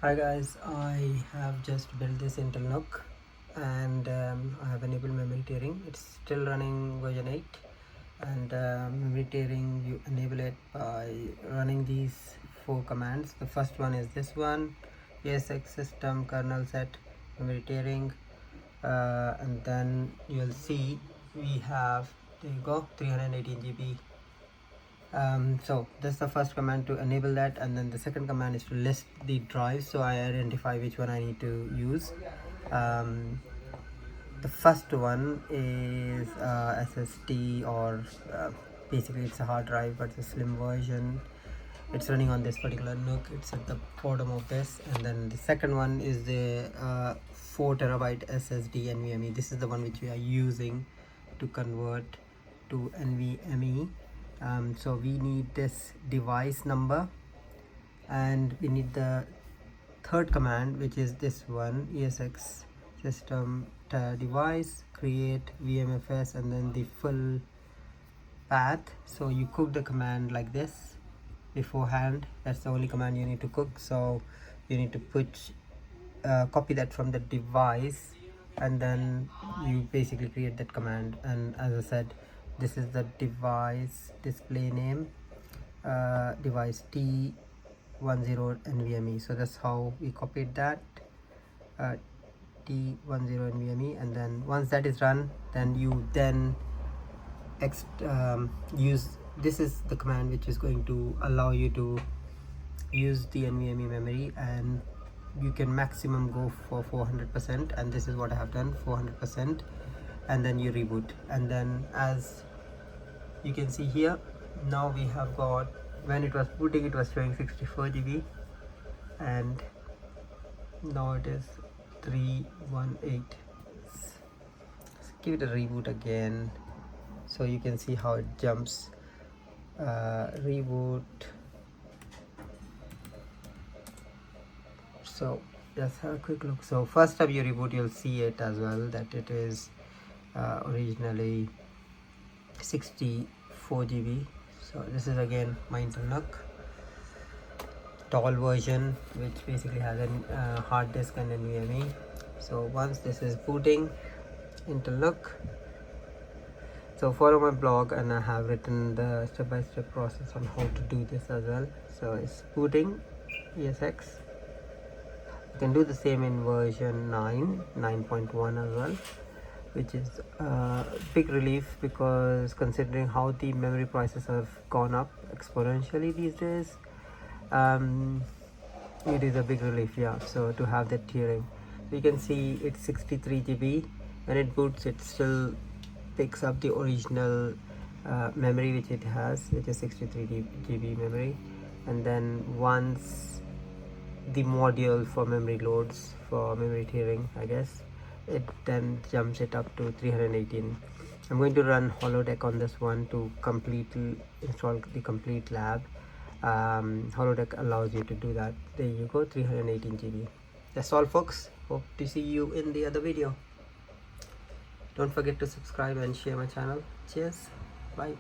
Hi guys, I have just built this Intel NUC and I have enabled memory tearing. It's still running version 8 and memory tearing you enable it by running these 4 commands. The first one is this one, ESX system kernel set memory tearing, and then you'll see we have, there you go, 318 GB. So that's the first command to enable that, and then the second command is to list the drives, so I identify which one I need to use. The first one is SSD, or basically it's a hard drive but it's a slim version. It's running on this particular NUC. It's at the bottom of this. And then the second one is the 4 TB SSD NVMe. This is the one which we are using to convert to NVMe. So we need this device number, and we need the third command, which is this one, ESX system device create VMFS, and then the full path. So you cook the command like this beforehand. That's the only command you need to cook. So you need to copy that from the device, and then you basically create that command. And as I said, this is the device display name, device T10 NVMe. So that's how we copied that, T10 NVMe. And then once that is run, then you use, this is the command which is going to allow you to use the NVMe memory, and you can maximum go for 400%, and this is what I have done, 400%. And then you reboot, and then as you can see here, now we have got, when it was booting it was showing 64 GB, and now it is 318. Let's give it a reboot again so you can see how it jumps. Reboot. So let's have a quick look. So first time you reboot, you'll see it as well that it is originally 64 GB. So this is again my Intel NUC tall version, which basically has a hard disk and NVMe. So once this is booting Intel NUC, so follow my blog and I have written the step-by-step process on how to do this as well. So it's booting ESX. You can do the same in version 9.1 as well, which is a big relief, because considering how the memory prices have gone up exponentially these days, it is a big relief, yeah. So to have that tiering, you can see it's 63 GB. When it boots, it still picks up the original memory which it has, which is 63 GB memory. And then once the module for memory loads for memory tiering, I guess, it then jumps it up to 318. I'm going to run holodeck on this one to completely install the complete lab. Holodeck allows you to do that. There you go, 318 GB. That's all, folks. Hope to see you in the other video. Don't forget to subscribe and share my channel. Cheers. Bye.